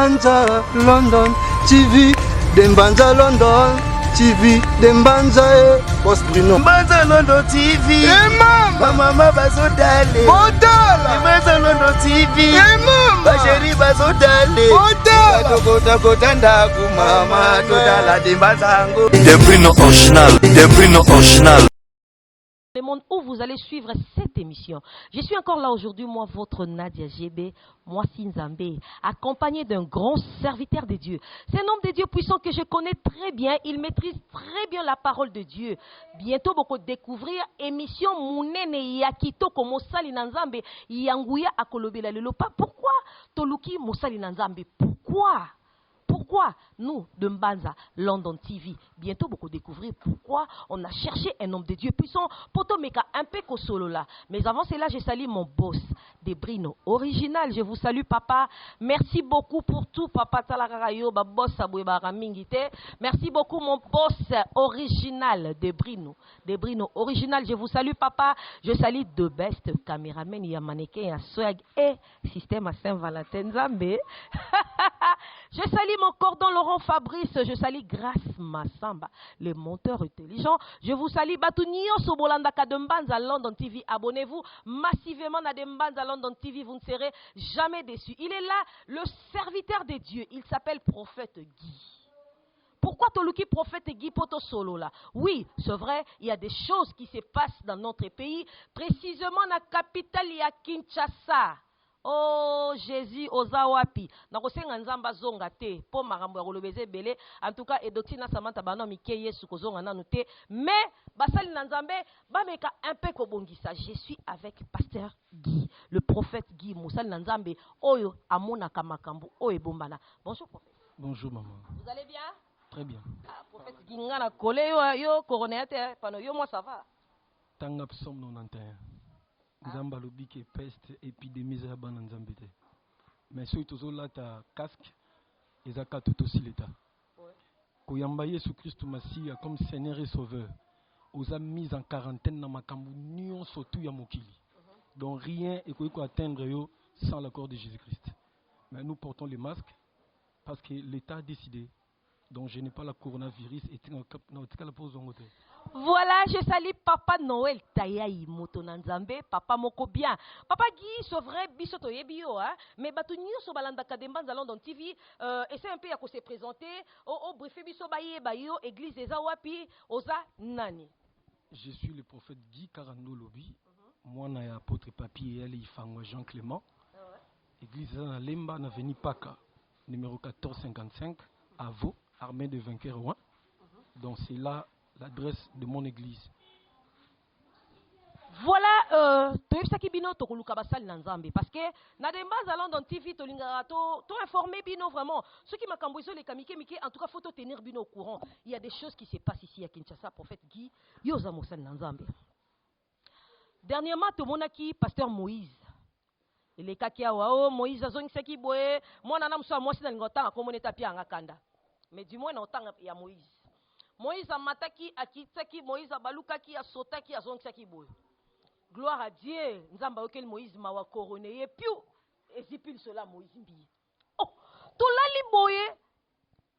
Dembanza London TV, Dembanza London TV, Dembanza Boss Bruno. Dembanza London TV. Mama bazodale. Bodala. Dembanza London TV. Basheri bazodale. Bodala. Kotanda ku mama todala Dembanza ngo. De Bruno original, De Bruno original. Le monde où vous allez suivre cette émission. Je suis encore là aujourd'hui, moi, votre Nadia GB, moi, Sinzambé, accompagné d'un grand serviteur de Dieu. C'est un homme de Dieu puissant que je connais très bien. Il maîtrise très bien la parole de Dieu. Bientôt, beaucoup découvrir émission Mounene Yakito comme Mosali Nanzambe, Yanguya Akolobela Lelopa. Pourquoi Toluki Mosali Nanzambe? Pourquoi nous, de Mbanza, London TV, bientôt beaucoup découvrir pourquoi on a cherché un homme de Dieu puissant, poto meka un peu solo là. Mais avant cela, je salue mon boss, De Bruno original. Je vous salue, papa. Merci beaucoup pour tout, papa Talakarayo, ba boss Aboueba Mingite. Merci beaucoup, mon boss original, De Bruno original. Je vous salue, papa. Je salue The Best caméraman, il y a mannequin, il swag et système à Saint-Valentin Zambé. Je salue mon cordon Laurent Fabrice, je salue Grâce Massamba, les monteurs intelligents. Je vous salue Batunio Sobolanda Kadembanza London TV. Abonnez-vous massivement à Dembanza London TV, vous ne serez jamais déçus. Il est là, le serviteur de Dieu. Il s'appelle Prophète Guy. Pourquoi Toluki Prophète Guy Poto Solo là? Oui, c'est vrai, il y a des choses qui se passent dans notre pays, précisément dans la capitale, il y a Kinshasa. Oh Jésus ozawapi nakosenga nzamba zonga te po makambo ya kolobeze belé en tout cas edoctrina samanta bana mike Yesu kozonga nanu te mais basali na nzambe bameka un peu kobongisa. Je suis avec pasteur Guy, le prophète Guy Mosali na nzambe oyo amona kamakambo oyo bombana. Bonjour prophète. Bonjour maman. Vous allez bien? Très bien. Ah, prophète Guy ngana kolé yo coronéate pano yo moi ça va. Tanga psalm 91. Nzamba lobi ke peste épidémie za bana nzambe te. Mais soki tozolata casque ezaka tout aussi l'état. Koyamba Yesu Christ Masiya comme Seigneur et Sauveur. Oza mise en quarantaine na makambo nyonso tu ya mokili. Donc rien ekoki atteindre yo sans l'accord de Jésus-Christ. Mais nous portons les masques parce que l'État a décidé. Donc je n'ai pas la coronavirus et la pause en hôtel. Voilà, je salue Papa Noël Tayaï Motonanzambe, Papa Moko bien. Papa Guy, c'est vrai, bisoto yebio, hein. Mais batunio so balanda kadembanza London TV, essaie un peu à se présenter. Au briefé biso baye bayo, église des Awapi, oza nani. Je suis le prophète Guy Karando Lobi. Moi, je suis apôtre papier et Ifangwa Jean Clément. Église dans Lemba, na veni Paka, numéro 1455, à Vaux, armée de vainqueurs 1. Donc c'est là l'adresse de mon église. Voilà, toyebisaki bino tokoluka basali na nzambe parce que na dembanza London TV tolingaka to informer bino vraiment ceux qui makambo iso les kamike mike en tout cas faut tenir bino au courant. Il y a des choses qui se passent ici à Kinshasa, prophète Guy yoza mosali na nzambe. Dernièrement tomonaki pasteur Moïse. Il est kaki awa Moïse azongisaki boye mwana na mso mwasi na lingotanga komoneta pia ngakanda. Mais du moins na otanga ya Moïse. Moïse a mataki, a kitaki, Moïse a balukaki, a sotaki, a zonkaki boy. Gloire à Dieu. Nzamba okel Moïse mawa couronné. Et puis, ezipil cela Moïse mbi. Oh, to lali boye.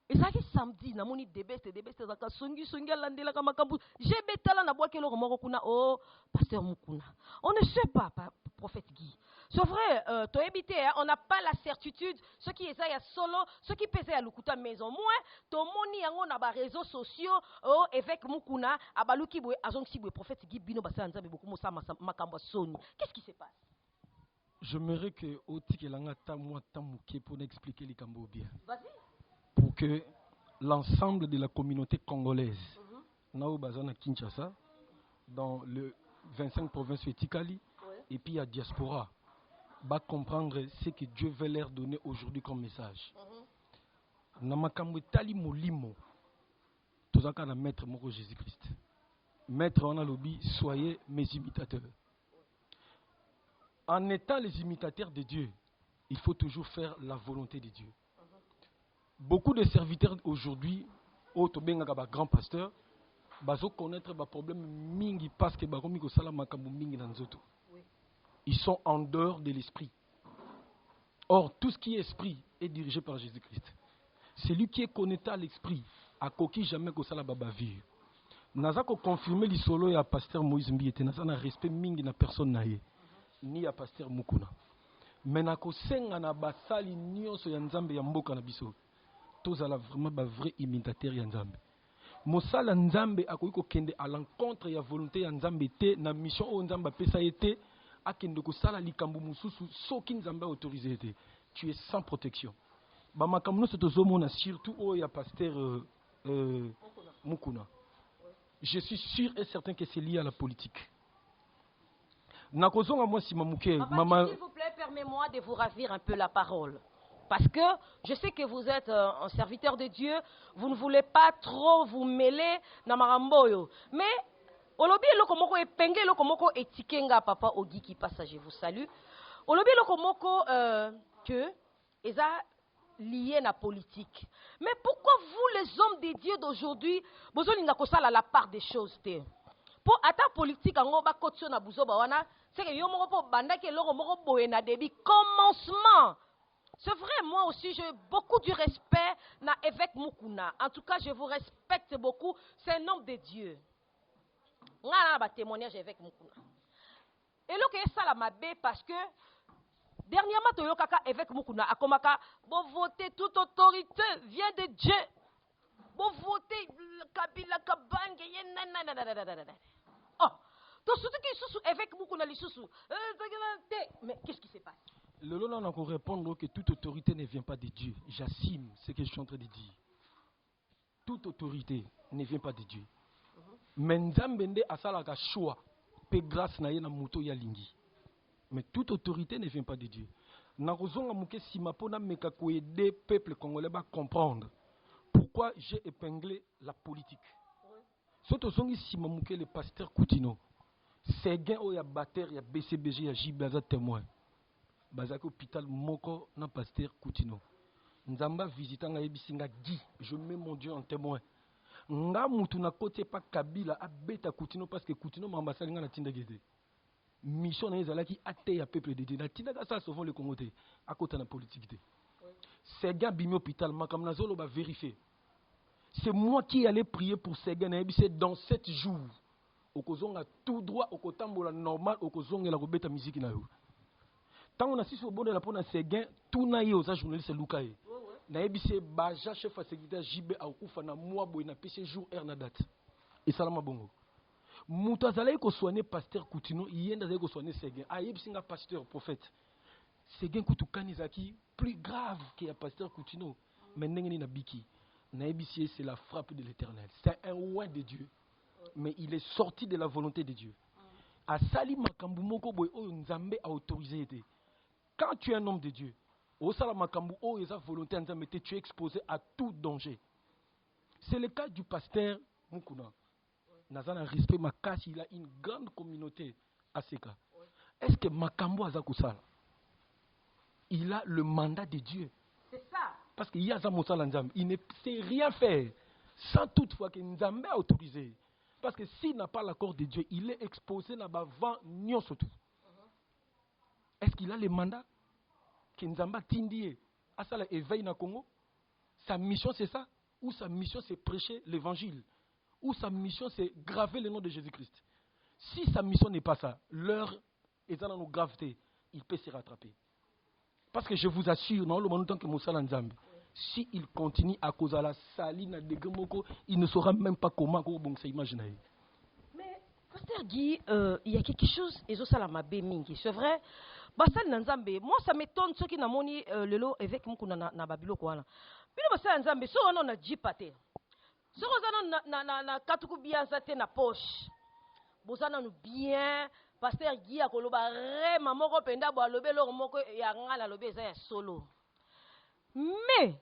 Ezaki samedi, na moni debeste zaka songi landela kama kambu. J'ai betala na boa kelo moko kuna oh pasteur Mukuna. On ne sait pas prophète Guy. C'est vrai, to habité, on n'a pas la certitude ce qui est ya solo, ce qui pesait à lukuta maison. Moi, to moni yango na ba réseaux sociaux oh évêque Mukuna abaluki boye azongsi boye prophète Guy bino basa nzambe beaucoup mosa makambo soni. Qu'est-ce qui se passe? J'aimerais que otikelanga ta moi ta muke pour expliquer les kambo bien. Vas-y. Pour que l'ensemble de la communauté congolaise, Nao Bazana Kinshasa, dans le 25 provinces de Tikali, et puis à diaspora, va comprendre ce que Dieu veut leur donner aujourd'hui comme message. Namakamwe tali molimo, tozaka na maître moko Jésus-Christ. Maître on a lobby, soyez mes imitateurs. En étant les imitateurs de Dieu, il faut toujours faire la volonté de Dieu. Beaucoup de serviteurs aujourd'hui, autobengaka ba grand pasteur, bazo connaître ba problème mingi parce que bakomi ko sala makambo mingi na nzoto. Ils sont en dehors de l'esprit. Or, tout ce qui est esprit est dirigé par Jésus-Christ. Celui qui est connecté à l'esprit, a coquille jamais que ça la babavire. Naza ko confirmer l'isolo ya pasteur Moïse Mbiete, naza na respect mingi na personne na ye, ni ya pasteur Mukuna. Mais na ko senga na basali nyonso ya nzambe ya mboka na biso. Tozala vraiment ba vrai imitateur ya nzambe. Mosala nzambe akoki ko kende à l'encontre ya volonté ya nzambe te na mission o nzambe pesa yete akende ko sala likambo mususu soki nzambe autorisé te. Tu es sans protection. Ba makamno se tozomona surtout o ya pasteur Mukuna. Je suis sûr et certain que c'est lié à la politique. Papa, s'il vous plaît, permettez-moi de vous ravir un peu la parole. Parce que je sais que vous êtes un serviteur de Dieu, vous ne voulez pas trop vous mêler dans Maramboyo. Mais, Olobi Lokomoko et Penge Lokomoko et Tikenga, papa Ogi qui passe, je vous salue. Olobi Lokomoko que Eza lié à la politique. Mais pourquoi vous, les hommes de Dieu d'aujourd'hui, vous avez la part des choses? Pour atteindre politique, c'est que yo moko banda ke loko moko boye na débit commencement. C'est vrai, moi aussi j'ai beaucoup du respect na évêque Mukuna. En tout cas, je vous respecte beaucoup. C'est un homme de Dieu. Nga ba témoignage avec Mukuna. Et là que ça la mabe parce que dernièrement toyokaka évêque Mukuna akomaka bon voter toute autorité vient de Dieu. Bon voter Kabila Kabange nanana. Oh, mais qu'est-ce qui se passe? Le Lolo n'a qu'à répondre que toute autorité ne vient pas de Dieu. J'assume ce que je suis en train de dire. Toute autorité ne vient pas de Dieu. Mais Nzambende asalaka choix, pe grâce na ye na muto ya lingi. Mais toute autorité ne vient pas de Dieu. Nakozonga muke simapona meka ko aider peuple congolais à comprendre pourquoi j'ai épinglé la politique. Surtout si le pasteur Koutino, c'est gain au ya batteur ya BCBG ya Jibaza témoin. Bazako hôpital moko na pasteur Koutino. Nzamba visitant nga yebisinga Guy, je mets mon Dieu en témoin. Nga mutu na côté pas Kabila a beta Koutino parce que Koutino m'ambassade nga na tinda gede. Mission na ezalaki ate ya peuple de Dieu. Na tinda ka ça souvent le Congo te, à côté na politique te. C'est gain bimi hôpital makam na zolo ba vérifier. C'est moi qui allais prier pour ces gars. C'est dans 7 jours. Okozonga tout droit, okotambola normal, okozonga la robeta musique na yo. Tant on assiste au bon de la pona ces gars, tout na yo za journaliste Lukaye. Na ebise baja chef secrétaire JB akufa na moi boy na PC jour heure na date. Et salama bongo. Muta zalay ko soigner pasteur Koutino, yenda zalay ko soigner ces gars. Ayebsinga pasteur prophète. Ces gars kutukanizaki plus grave que pasteur Koutino. Mais ndengeni na biki. Naïbisier, c'est la frappe de l'Éternel. C'est un roi de Dieu. Mais il est sorti de la volonté de Dieu. A Sali Makambu Moko Boy O Nzambe a autorisé. Quand tu es un homme de Dieu, au Sala Makambu O Eza volonté Nzambe, tu es exposé à tout danger. C'est le cas du pasteur Mukuna. Nazana respect Makasi, il a une grande communauté à Seka. Est-ce que Makambu Azakusala, il a le mandat de Dieu? C'est ça. Parce qu'il y a Zamosala Nzambe, il ne sait rien faire sans toutefois que Nzambe a autorisé. Parce que s'il n'a pas l'accord de Dieu, il est exposé là-bas vent nyon surtout. Est-ce qu'il a le mandat que Nzamba tindie à ça l'éveil na Congo? Sa mission c'est ça? Ou sa mission c'est prêcher l'évangile? Ou sa mission c'est graver le nom de Jésus-Christ? Si sa mission n'est pas ça, l'heure est dans nos gravetés, il peut se rattraper. Parce que je vous assure, non, le moment que Moussa Nzambe, si il continue à cause de la saline de Gemoko, il ne saura même pas comment bon ça imaginer. Mais pasteur Guy, il y a quelque chose et ça la mabé mingi, c'est vrai. Basal Nzambe, moi ça m'étonne ceux qui n'a moni le lot avec mon na babilo quoi là. Puis Basal Nzambe, so on a dit paté. So on a na katuku bien ça na poche. Bosana nous bien. Pasteur Guy a koloba rema moko penda bo alobe lo moko ya ngala lobe za solo. Mais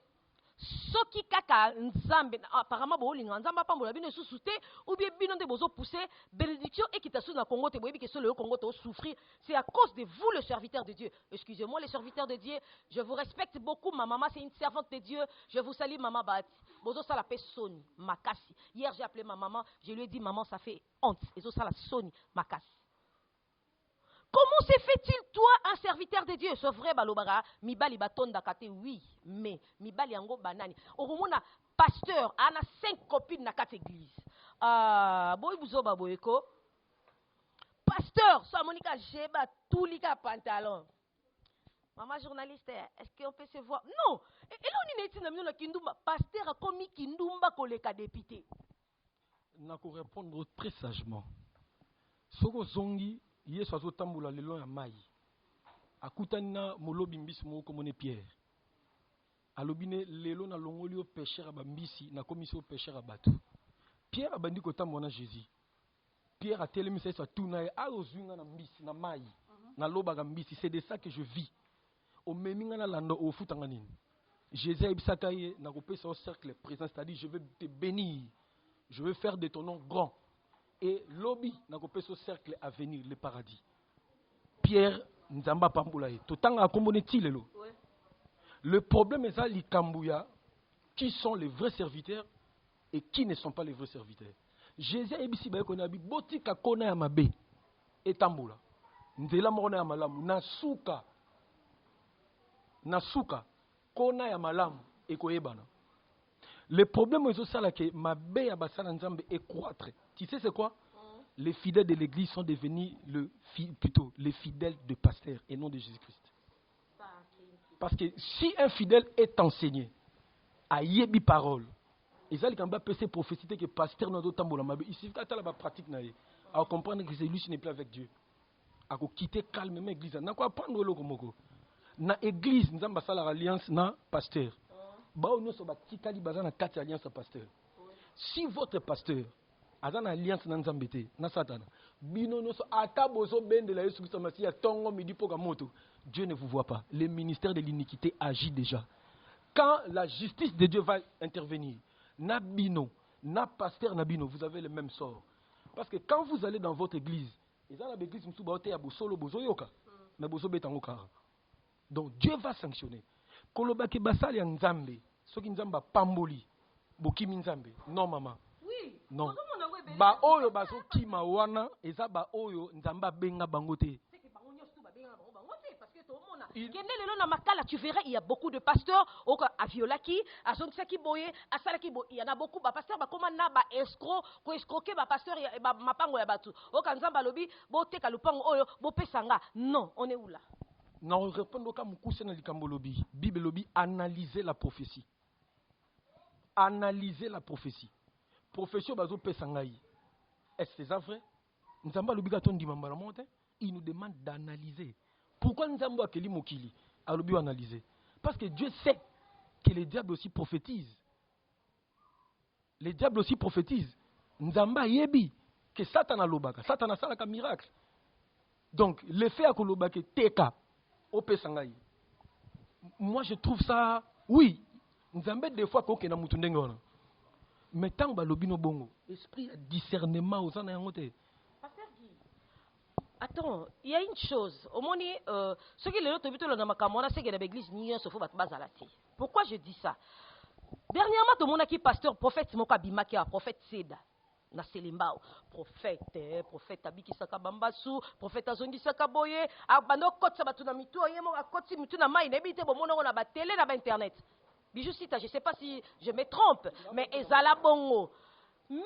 soki kaka Nzambe apparemment bo linga Nzamba pambola bino susute ou bien bino de bozo pousser bénédiction et quitation na Congo te boyebi que le Congo to souffrir, c'est à cause de vous le serviteur de Dieu. Excusez-moi les serviteurs de Dieu, je vous respecte beaucoup, ma maman c'est une servante de Dieu, je vous salue maman Bati. Bozo ça la paix Sony Makasi. Hier j'ai appelé ma maman, je lui ai dit maman ça fait honte et ça la Sony Makasi. Comment se fait-il, toi, un serviteur de Dieu? C'est vrai, balobara, mibali batonda kate, oui, mais mibali yango banani. Oromona, pasteur, ana 5 copines na 4 églises. Boy buzoba boyeko. Pasteur, soit Monica, j'ai tout lika pantalon. Maman journaliste, est-ce qu'on peut se voir? Non. Et là, on est na kindumba. Pasteur a commis kindumba koleka député. Na ko répondre très sagement. Soko zongi yeso azotambula lelo ya mai. Akutani na molobi mbisi moko komone Pierre. Alobine lelo na longoli o pécheur ba mbisi na komisi o pécheur abatu. Pierre abandi kotambo na Jésus. Pierre a tellement fait ça tout na azunga na mbisi na mai. Na loba ga mbisi, c'est de ça que je vis. Au meminga na lando au futanga nini. Jésus ibsakaye na kopesa au cercle présent, c'est-à-dire je vais te bénir. Je vais faire de ton nom grand. Et lobby na kopesa au cercle à venir, le paradis. Pierre nzamba pambulaye. Totanga akomboneti lelo. Le problème est ça likambuya, qui sont les vrais serviteurs et qui ne sont pas les vrais serviteurs. Jésus ebisi ba konabi botika kona ya mabe etambula. Nzela mona ya malamu nasuka kona ya malamu ekoyebana. Le problème est ça là que mabe ya basala nzambe est croître. Tu sais c'est quoi? Les fidèles de l'église sont devenus les fidèles de pasteur et non de Jésus-Christ. Parce que si un fidèle est enseigné à yebi parole, et ça, il peut se prophétiser que pasteur n'a d'autre temps mabe. Il suffit qu'à la pratique à comprendre que c'est lui qui n'est plus avec Dieu. À quitter calmement l'église. N'a quoi prendre le komoko. Na église, nous avons la alliance na pasteur. Ba on so ba tikali bazana 4 alliances pasteur. Si votre pasteur a une alliance na nzambete na satana, bino no so atabozo bende la Yesu Christ Masia tongo midi poka moto. Dieu ne vous voit pas. Le ministère de l'iniquité agit déjà. Quand la justice de Dieu va intervenir, Nabino, na pasteur Nabino, vous avez le même sort. Parce que quand vous allez dans votre église, donc Dieu va sanctionner. Kolobake basali ya nzambe, soki nzamba pamboli, bokimi nzambe. Non maman. Oui. Non. Ba oyo baso kima wana, eza ba oyo nzamba benga bangote. Tu verras, il y a beaucoup de pasteurs à Violaki, à Zonksaki Boye, à Salaki Boye. Il y en a beaucoup. Pasteur, comment na ba escroc, ko escroquer ba pasteur, ba mapango ya batu. O kanzamba lobi, bo teka lupango oyo, bo pesanga. Non, on est où là? Non, répondons comme Moukousé na likambo lobi. Bible lobi, analysez la prophétie. Analysez la prophétie. Prophétie bazo pesangai. Est-ce que c'est vrai? Nzamba lobi gaton di mambala monte. Il nous demande d'analyser. Pourquoi Nzamba Keli Mokili a le but analyser? Parce que Dieu sait que les diables aussi prophétisent. Les diables aussi prophétisent. Nzamba yebi que Satan a lobaka, Satan a salaka miracle. Donc l'effet à kolobaka teka ope sangai. Moi je trouve ça, oui, Nzamba des fois koke na mutu ndengona. Mais tant ba lobino bongo, esprit discernement aux ana yangote. Attends, il y a une chose. Au moins, ce qui est le c'est que l'église n'y a pas. Pourquoi je dis ça? Dernièrement, tout le monde a qui pasteur, prophète, Moka Bimaki, prophète Seda. Na Selimbao, prophète Abiki Sakabambasu, prophète Azongi Sakaboye, Abano Kotsabatuna Mitu, Yemo, Kotsi Mituna Mai, Nebite, Bomono, na ba télé, na ba internet. Bijou Sita, je ne sais pas si je me trompe, mais Ezala Bongo. Mais,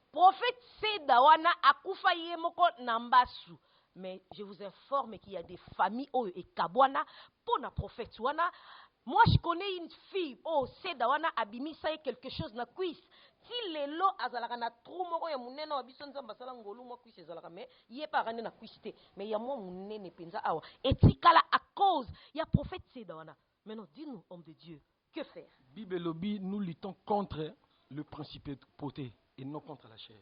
prophète Sedawana akufa yemoko nambasu. Mais je vous informe qu'il y a des familles et kabwana pour na prophète wana. Moi je connais une fille Sedawana abimisa quelque chose na cuisse. Si lelo azalaka na trou moko ya munene wa biso nzamba sala ngolu mo cuisse azalaka mais yé pas rendre na cuisse te mais ya mo munene penza awa. Etikala à cause il y a prophète Sedawana. Maintenant dis-nous homme de Dieu, que faire? Bible lobby, nous luttons contre le principauté et non contre la chair.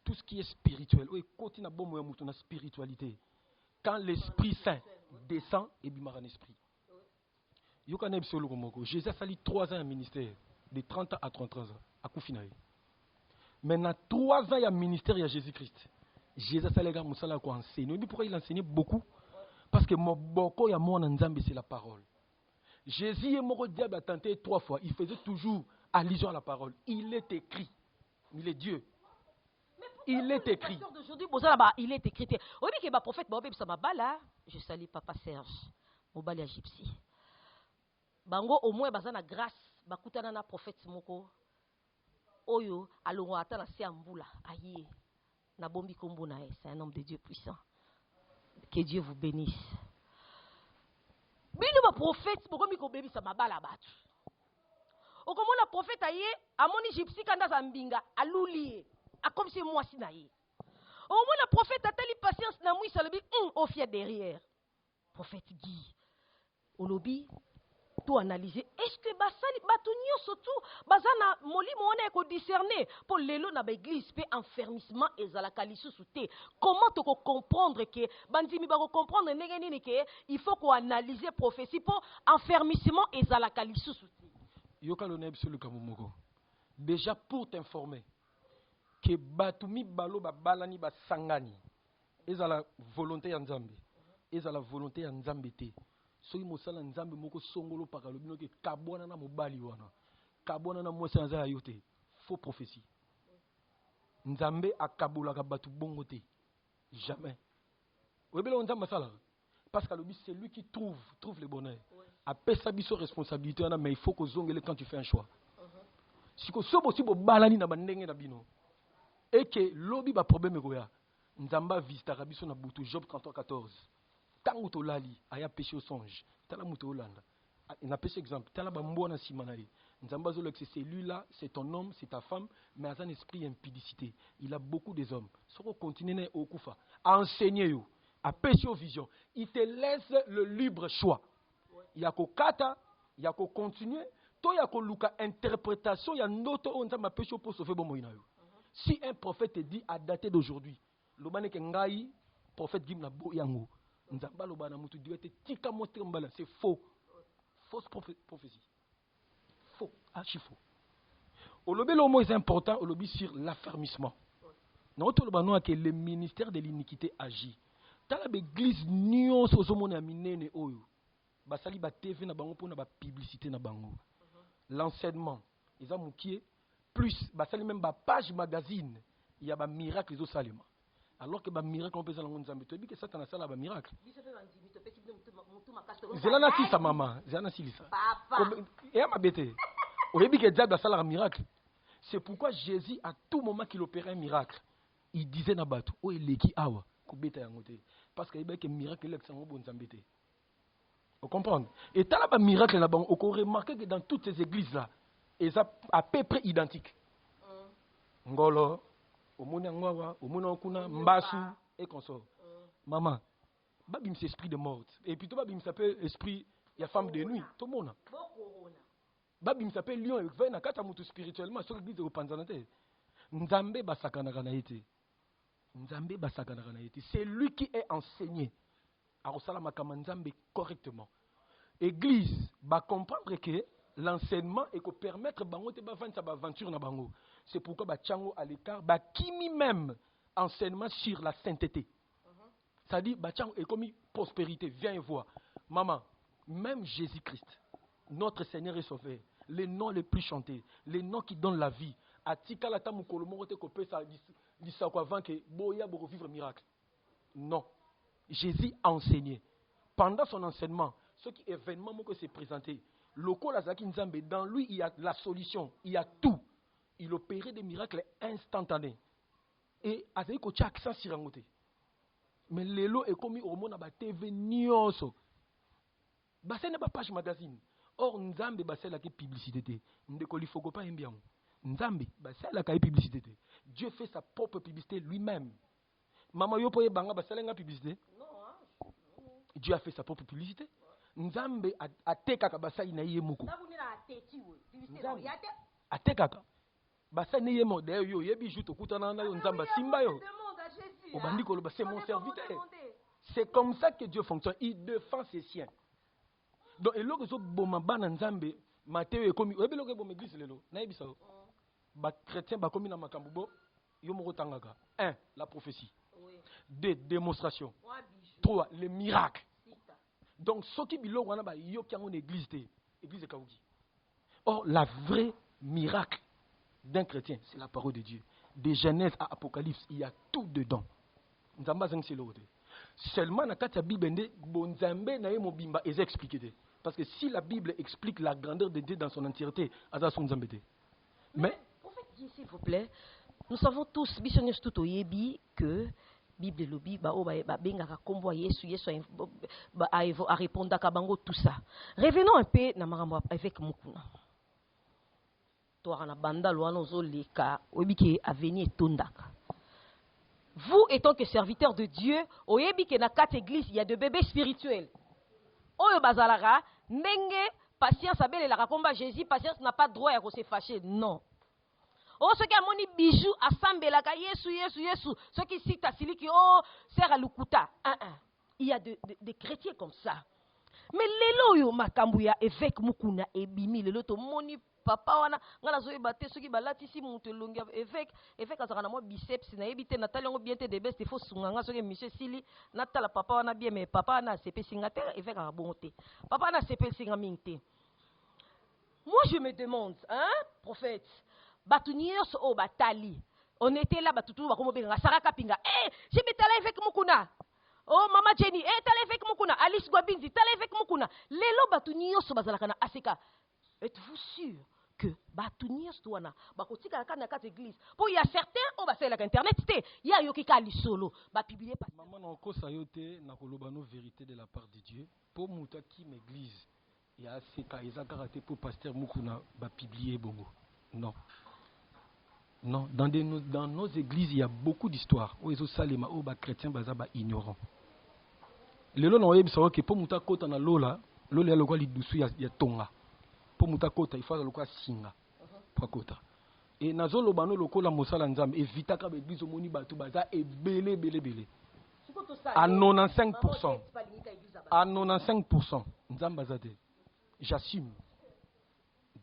Tout ce qui est spirituel, continue à bon la spiritualité. Quand l'Esprit Saint descend, et bimara un esprit. Jésus a sali 3 ans à ministère, de 30 ans à 33 ans, à Koufinaï. Maintenant, 3 ans à ministère, il y a Jésus-Christ. Jésus a sali à Moussala quoi enseigner. Pourquoi il enseignait beaucoup? Parce que mon boko ya mon nzambe c'est la parole. Jésus est mort diable a tenté 3 fois. Il faisait toujours allusion à la parole. Il est écrit. Il est Dieu. Mais Il est écrit. D'aujourd'hui, il est écrit. Oui, que le prophète, je salue Papa Serge, Mobali Gypsy. Bango au moins bazana grâce, bakutana na prophète moko. Oyo alongo ata na siambula aye na bombi kombo na c'est un homme de Dieu puissant. Que Dieu vous bénisse. Bino ba prophète bokomi ko bebisa mabala batu. Okomona prophète aye amoni Gypsy kanda za mbinga alulie akomisi mwasi na ye. Okomona prophète atali patience na mwisa lobi au fier derrière. Prophète Guy olobi tout analyser. Est-ce que basali batunyo surtout bazana molimo wana ko discerner pour lelo na ba église pe enfermissement ezalaka lisusu te. Comment to comprendre que bandimi ba comprendre ndenge nini que il faut ko analyser prophétie pour enfermissement ezalaka lisusu te. Yoka loneb sur le kamomoko. Déjà pour t'informer que batumi balo ba balani ba sangani ezala volonté ya Nzambe. Ezala volonté ya Nzambe te. Soki mosala Nzambe moko songolo pakalobino ke kabwana na mobali wana kabwana na mwasi nza yote faux prophétie. Nzambe akabolaka batu bongo te jamais. Webelo Nzambe sala parce que c'est lui qui trouve le bonheur. Après sa biso responsabilité mais il faut que zongele quand tu fais un choix. Si ko sobo si bo balani na bandenge na bino et que lobi ba problème ko ya Nzamba visita biso na butu Job 33:14. Tango to lali aya péché au songe tala muto olanda na péché exemple tala ba mbona simanaye Nzamba zo c'est lui-là c'est ton homme c'est ta femme mais a un esprit impudicité il a beaucoup des hommes soko continuer au kufa enseigner yo a péché aux visions il te laisse le libre choix il y a ko kata il y a ko continuer to ya ko luka interprétation ya noto on Nzamba péché pour sauver bon moina yo. Si un prophète te dit à dater d'aujourd'hui lobane ke ngai prophète gim na bo yango c'est faux. Fausse prophétie. Faux. Archi faux. Au lobby, le mot est important, au lobby sur l'affermissement. Notre lobby, que le ministère de l'iniquité agit. Dans l'église, nous sommes en oyo. Basali ba TV na bango pona ba publicité na bango. L'enseignement, ils ont moukié plus basali même ba page magazine, il y a ba miracle au salima. Alors que ba miracle on peut ça Nzambe to bi que Satan a ça ba miracle. Zelana si sa maman, zelana si lisa. Papa. Et ma bête. Au début que diable a ça un miracle. C'est pourquoi Jésus à tout moment qu'il opérait un miracle, il disait na batu, oh il qui awa, ko beta yangote. Parce que il y a un miracle là que ça bon Nzambe te. Vous comprenez? Et t'as là ba miracle là-bas, on remarque que dans toutes ces églises là, ils sont à peu près identiques. Ngolo Omona ngwawa, omona okuna, mbasu et consort. Maman, babim c'est esprit de mort. Et puis toi babim s'appelle esprit, il y a femme de nuit, tout le monde. Babim s'appelle lion et veille na kata mutu spirituellement sur l'église de Panzanate. Nzambe basakana kanaïté. Nzambe basakana kanaïté. C'est lui qui est enseigné à Rosala Makama Nzambe correctement. Église va comprendre que l'enseignement et qu'on permettre bango te ba vendre sa aventure na bango. C'est pourquoi ba tchango à l'écart ba kimi même enseignement sur la sainteté. Ça dit ba tchango et comme prospérité viens et vois. Maman, même Jésus-Christ, notre Seigneur et Sauveur, les noms les plus chantés, les noms qui donnent la vie. Atika la tamu kolomo te kopé ça dit ça quoi avant que boya pour vivre miracle. Non. Jésus a enseigné. Pendant son enseignement, ce qui événement que s'est présenté, Loko Lazaki Nzambe, dans lui il y a la solution, il y a tout. Il opérait des miracles instantanés. Et Azaï Kocha accent sur un côté. Mais l'élo est commis au monde à TV Nyoso. Bassé n'est pas page magazine. Or Nzambe bassé la publicité. Ndekoli faut pas un bien. Nzambe bassé la publicité. Dieu fait sa propre publicité lui-même. Maman yo poye banga bassé la publicité. Dieu a fait sa propre publicité. Nzambe a tekaka basa inaye moko. A tekaka. Basa inaye mo d'ailleurs yo yebi juto kutana na yo Nzamba simba yo. Obandi ko c'est mon serviteur. C'est comme ça que Dieu fonctionne. Il défend ses siens. Donc et logo so boma bana Nzambe Matthieu e komi oyebi logo boma église lelo. Na yebisa yo. Ba chrétien ba komi na makambo bo yo moko tangaka. 1. La prophétie. 2. Démonstration. 3. Les miracles. Donc, ce qui biloko wana ba yo qui en église té, église de Kaougi. Or, la vraie miracle d'un chrétien, c'est la parole de Dieu. de Genèse à Apocalypse, il y a tout dedans. Nzamba zang c'est l'autre. Seulement na kati ya Bible ndé bonzambe na ye mobimba est expliqué. Parce que si la Bible explique la grandeur de Dieu dans son entièreté, aza son nzambe té. Mais prophète dit s'il vous plaît, nous savons tous bisonneus tout oyebi que Bible lobi ba o ba bengaka kombo Yesu a répondre à bango tout ça. Revenons un peu na makambo avec Mukuna. Toi na banda loana ozoleka oyebi ke avenir tondaka. Vous, étant que serviteur de Dieu, oyebi ke na quatre églises, il y a des bébés spirituels. Oyo bazalara, nenge, patience abele la rakomba Jésus, patience n'a pas droit à se fâcher. Non. Oh, ceux qui ont moni bijoux, assemblé ka Yesu. Ceux qui citent à Sili qui, oh, sert à Lukuta. Il y a des chrétiens comme ça. Mais lelo yo makambuya évêque mukuna ebimi lelo to moni papa wana ngala zo ebate soki balati si mutu longia évêque azaka na mo biceps na ebite na tali ngo bien te de best il faut sunganga soki monsieur Sili na tala papa wana bien mais papa na sepe singa te évêque a bonté papa na sepe singa mingte. Moi je me demande prophète batunios o batali on était là batutu bakomo benga saraka pinga je betala évêque mukuna. Oh, Mama Jenny, t'as avec Mukuna, Alice Gwabinzi, t'as avec Mukuna. Lelo batuniyo so bazalakana aseka. Êtes-vous sûr que batuniyo stoana bakotika kana kat église? Pour il y a certains on va faire la internet té, il y a yoki kali solo, ba publier pas. Maman na ko sayote na koloba no vérité de la part de Dieu. Pour muta ki m'église, il y a aseka ezakaraté pour pasteur Mukuna ba publier bongo. Non. Non, dans nos églises, il y a beaucoup d'histoires. Où ils ont salima, où les chrétiens sont ignorants. Les lois n'ont pas que pour muta kota na lola, lola le quoi lidusu ya tonga. Pour muta kota, il faut le quoi singa. Pour kota. Et na zolo bano loko la mosala nzambe evita ka église omoni batu baza e belé. À 95%. À 95%. Nzamba zate. J'assume.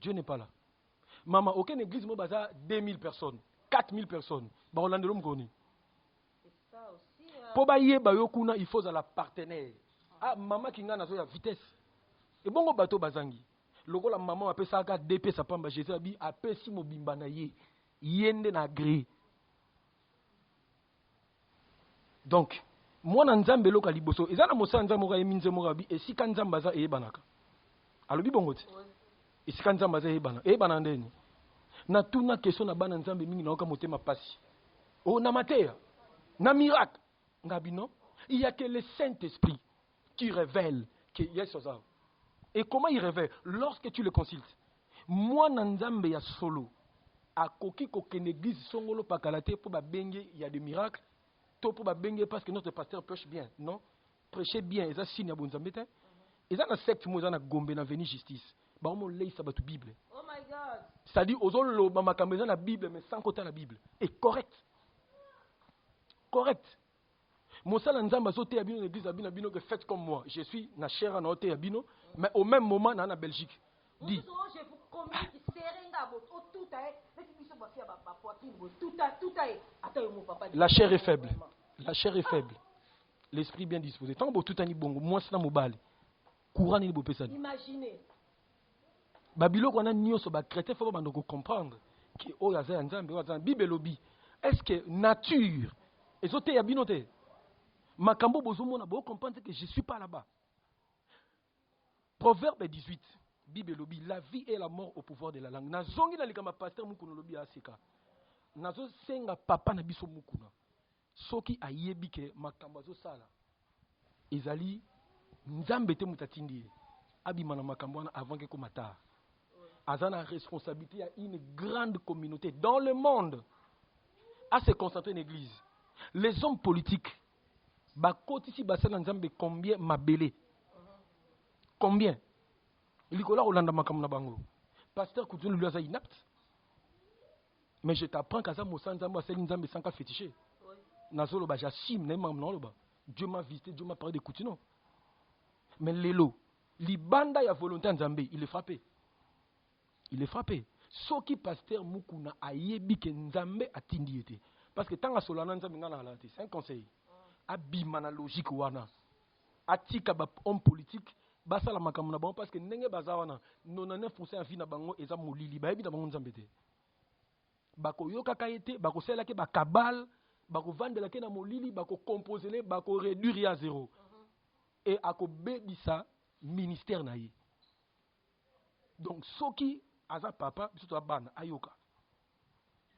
Dieu n'est pas là. Maman, aucune église mo baza 2000 personnes, 4000 personnes. Ba Hollande l'homme connaît. C'est ça aussi. Pour ba yeba yokuna, il faut à la partenaire. Ah maman qui ngana so ya vitesse. Et bongo bato bazangi. Loko la maman appelle ça ka DP sa pamba Jésus abi appelle si mo bimba na ye. Yende na gré. Donc, moi na nzambe loka liboso, ezana mosa nzambe mo ka eminze mo abi et si kan nzamba za ebanaka. Alobi bongo ti. Isika nzamba za ebana ndeni na tuna question na bana nzambe mingi na oka motema pasi o na mateya na miracle ngabino il y a que le Saint-Esprit qui révèle que yes ça. Et comment il révèle? Lorsque tu le consultes. Moi na nzambe ya solo akoki ko ken église songolo pakalate pour ba benge il y a des miracles to pour ba benge parce que notre pasteur prêche bien. Non, prêcher bien et ça signe ya bonzambe te. Et ça na secte mo za na Gombe na Veni Justice. Bah on lit ça batu Bible. Oh my God. C'est-à-dire aux autres bah makameza la Bible mais sans côté la Bible. Et correct. Correct. Mon sala nzamba zote abino l'église abino que faites comme moi. Je suis na chère na hôtel abino mais au même moment na Belgique. Dit. Je vous commande serenga boto tout La chair est faible. La chair est faible. L'esprit bien disposé. Tant que tout ani bongo moi c'est na mobile. Courant ni bopé ça. Imaginez. Babilo qu'on a nyoso ba chrétien faut pas comprendre que oh ya za nzambe wa nzambe Bible lobi. Est-ce que nature ezote ya binote makambo bozomona bo comprendre que je suis pas là-bas. Proverbe 18 Bible lobi la vie et la mort au pouvoir de la langue. Nazongi na likama pasteur mukuno lobi aseka. Nazo senga papa na biso mukuna. Soki ayebi ke makambo zo sala. Ezali nzambe te mutatindi. Abima na makambo na avant que komata. Azana responsabilité à une grande communauté dans le monde à se concentrer en église. Les hommes politiques, bakoti si basana nzambe combien mabélé. Combien? Likola Olanda makam na bango. Pasteur Koudjoun lui a inapte. Mais je t'apprends qu'à ça mosa nzambe c'est nzambe sans ka féticher. Nazolo ba j'assume na mam non ba. Dieu m'a visité, Dieu m'a parlé de Koutino. Mais lelo, libanda ya volonté nzambe, il est frappé. Il est frappé. Soki pasteur mukuna ayebi ke nzambe atindi ete. Parce que tant à solana nzambe ngana alante, c'est un conseil. Abima na logique wana. Atika ba homme politique, basa la makamuna bon parce que ndenge baza wana 99% ya vie na bango eza molili, ba yebi na bango nzambe te. bako yoka kaete, bako sela ke bakabal, bako vandela ke na molili, bako composer, bako réduire à zéro. Et ako bebisa ministère na ye. Donc soki aza papa, biso to bana ayoka.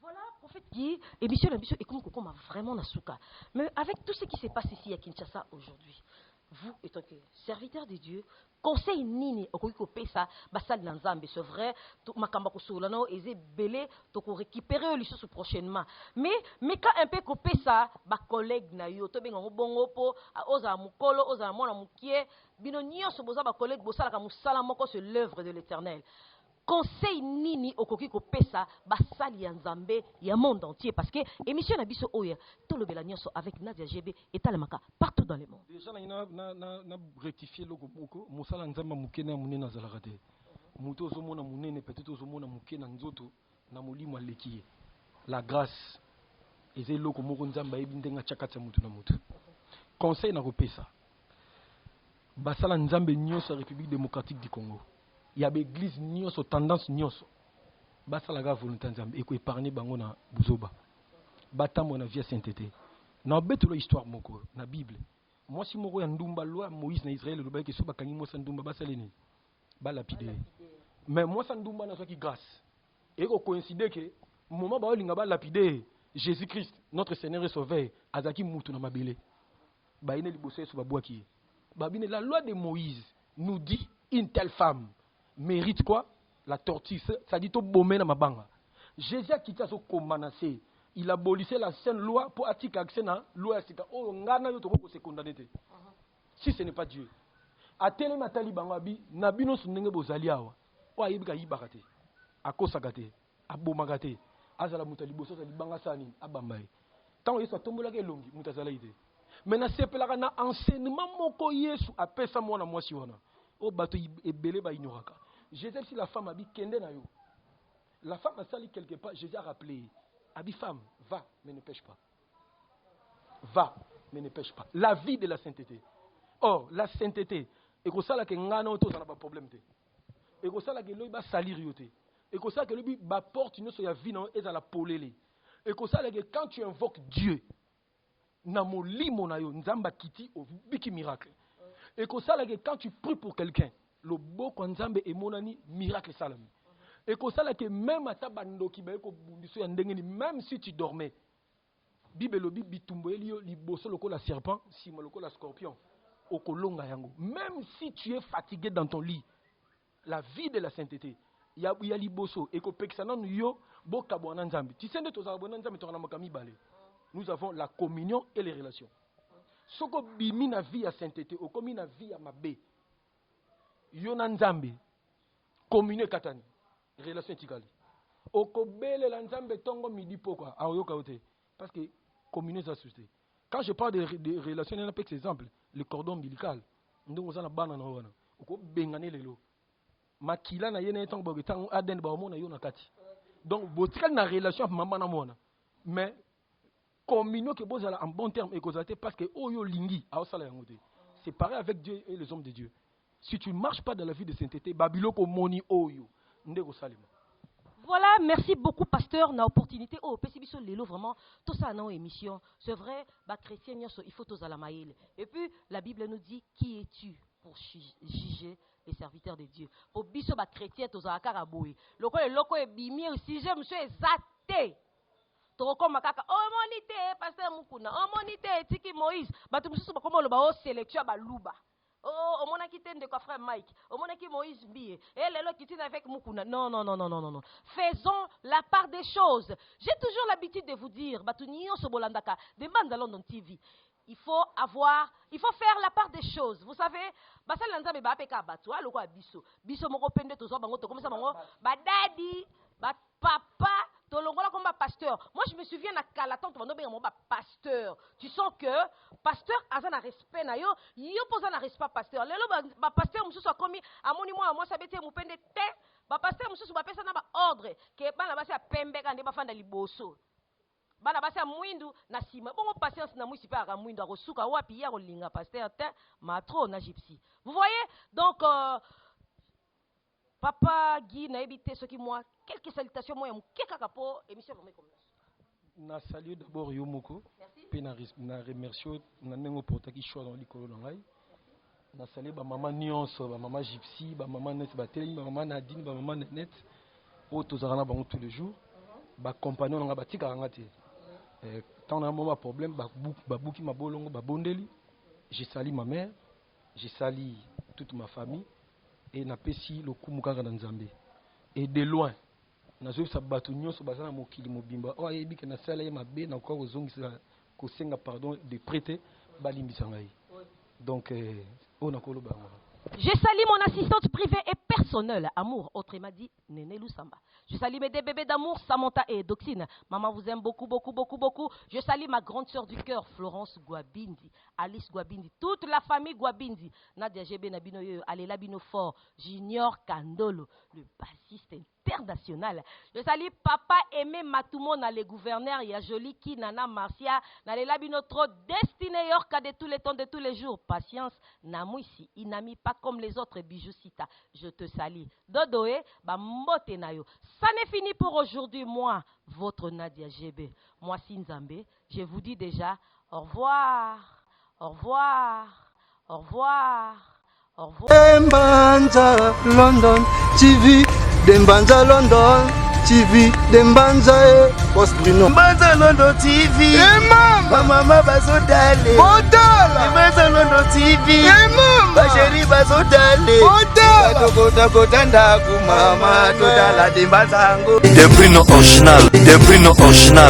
Voilà, prophète Guy, et monsieur et comme Koko m'a vraiment nasuka. Mais avec tout ce qui se passe ici à Kinshasa aujourd'hui, vous, étant que serviteur de Dieu, conseil nini okoki pesa basali na Nzambe, c'est vrai, makamba ko solano eze belé to ko récupérer le sous prochainement. Mais quand un peu ko pesa ba collègue na yo to benga bongo po oza mukolo oza mona mukie bino nyonso boza ba collègue bosala ka musala moko sur l'œuvre de l'Éternel. Conseil nini okoki ko pesa basali ya Nzambe ya monde entier parce que émission na biso oya tout le belanyonso avec Nadia GB et talemaka partout dans le monde. Déjà na rectifier logo moko musala Nzamba mukena munena zalakate. Muto zomona munene peut-être zomona mukena nzoto na molimo alekiye. La grâce eze logo moko Nzamba ebindenga chakatsa mutu na mutu. Conseil na ko pesa basala Nzambe nyonso République démocratique du Congo. Il y a des églises nyonso tendance nyonso basala ga volonté Nzambe et ko épargner bango na buzoba batambo na vie sainteté na betulo histoire moko na Bible moi si moko ya ndumba loi Moïse na Israël le ba ke so bakangi mo sa ndumba basaleni ba lapider mais moi sa ndumba na so ki grâce et ko coïncider que moment ba olinga ba lapider Jésus-Christ notre Seigneur et Sauveur azaki mutu na mabele ba ine liboso so ba boaki ba bine la loi de Moïse nous dit une telle femme mérite quoi? La torture. Ça dit tout bomber dans ma banga. Jésus a quitté son commandé. Il abolissait la sainte loi pour attirer accès à la loi. Oh, ngana yo toko se condamner. Si ce n'est pas Dieu. A télé matali bangabi nabino sunenge bozali awa. O ayibika yibakate. Akosakate. Abomagate. Azala mutali boso sa libanga sani abambaye. Tant yesu tombola ke longi mutazala ide. Mais na sepelaka na enseignement moko Yesu apesa mwana mwasi wana. O bato ebele ba ignoraka. Jésus si la femme a dit kende na yo. La femme a sali quelque part, Jésus a rappelé. A dit femme, va, mais ne pêche pas. Va, mais ne pêche pas. La vie de la sainteté. Or, la sainteté, et que ça là que ngana auto ça n'a pas problème té. Et que ça là que loy ba salir yoté. Et que ça que loy ba porte une so ya vie na et ça la polele. Et que ça là que quand tu invoques Dieu na molimo na yo nzamba kiti au biki miracle. Et que ça là que quand tu pries pour quelqu'un le beau Nzambe et monani miracle salami. Et que ça là que même à ta bando qui ba ko bundiso ya ndengeni même si tu dormais. Bible lobi bitumbo elio liboso loko la serpent, si loko la scorpion. Okolonga yango. Même si tu es fatigué dans ton lit, la vie de la sainteté. Il y a liboso et ko pekisana yo bo kabona Nzambe. Tu sais de to za bona Nzambe to na makami balé. Nous avons la communion et les relations. Soko bimi na vie à sainteté, o komi na vie à mabe. Yona Nzambe communion katani relation tikali okobele la Nzambe tongo midi pourquoi ayoka ote parce que communion ça susté quand je parle de relations on a par exemple le cordon ombilical ndongo za na bana na wana okobengane lelo makila na yene tongo ba tango aden ba mona yona kati donc botikali na relation maman na mona mais communion que bozala en bon terme et causaté parce que oyo lingi aosala yangote c'est pareil avec Dieu et les hommes de Dieu. Si tu ne marches pas dans la vie de sainteté, Babiloko moni oyo, ndeko salima. Voilà, merci beaucoup, pasteur. Na opportunité, oh, Pessibiso Lelo, vraiment, tout ça dans émission. C'est vrai, bah, chrétien, il faut tous à la maïle. Et puis, la Bible nous dit, qui es-tu pour juger les serviteurs de Dieu? Pour biso, bah, chrétien, tous à la caraboué. Loko est bimi, si je me suis exaté. Toko makaka, oh, monité, pasteur Mukuna, oh, monité, Tiki Moïse. Bah, tout le monde, comment le bah, oh, sélection, bah, louba. Oh, on a quitté de frère Mike. On a quitté Moïse Bié. Et les qui tiennent avec Mukuna. Non. Faisons la part des choses. J'ai toujours l'habitude de vous dire, Batunio Sobolandaka, demande dans London TV. Il faut faire la part des choses. Vous savez, Basal Lanza ba peka batu, aloko abiso. Biso moko pende tozo bango to comme ça bango, ba daddy, ba papa. Comme pasteur. Moi, je me souviens à Calaton, tu vas pasteur. Tu sens que pasteur a un respect na yo pose un respect pasteur. Lelo ba pasteur mususu a commis à mon moi ça bete mu pende te. Ba pasteur mususu ba pesa na ba ordre que bana basi a pembe kande ba fanda liboso. Bana basi a mwindu na sima. Bon patience na mwisi pa ka mwindu a kosuka wapi ya kolinga pasteur te ma trop na gypsy. Vous voyez? Donc Papa Guy n'a évité ce qui moi. Quelques salutations, moi, quelques capots, émission comme Na salué d'abord Yomoko. Puis na remercié na nengo portaki choix dans l'école d'angai. Na salué ba maman Nuance, ba maman Gypsy, ba maman Net, ba Télémi, ba maman Nadine, ba maman Net. Au tozarana bango tous les jours. Ba compagnon nga ba tika ngati. Tant na moment problème ba bouki ma bolongo ba bondeli. J'ai sali ma mère, j'ai sali toute ma famille et na pesi le kumukanga na Nzambe. Et de loin nazo sabatu nyonso bazana mokili mobimba o ayebi ke na sala ye mabe na ko ozongisa ko senga pardon de prêter balimbisa ngai. Donc on a koloba. Je salue mon assistante privée et personnelle, Amour, autrement dit Néné Lusamba. Je salue mes deux bébés d'amour, Samantha et Doxine. Maman vous aime beaucoup, beaucoup, beaucoup, beaucoup. Je salue ma grande sœur du cœur, Florence Guabindi, Alice Guabindi, toute la famille Guabindi. Nadia Gébé Nabino, Alela Bino Fort, Junior Kandolo, le bassiste international. Je salue Papa Aimé Matoumo, le gouverneur, ya Joli Ki, Nana Marcia, Nalela Bino trop destiné York de tous les temps, de tous les jours. Patience, Namouissi, Inami, pas comme les autres bijoux Sita. Je te salue. Dodoé, Bambote Nayo. Ça n'est fini pour aujourd'hui, moi, votre Nadia Gébé. Moi, Sinzambe, je vous dis déjà au revoir, au revoir, au revoir, au revoir. Dembanza London TV, Dembanza London TV, Dembanza Boss Bruno. Dembanza London TV. Mama bazodale. Dembanza London TV. Basheri bazodale. Kota kota ndaku mama todala dembanza ngo. Des prix non original, des prix non original.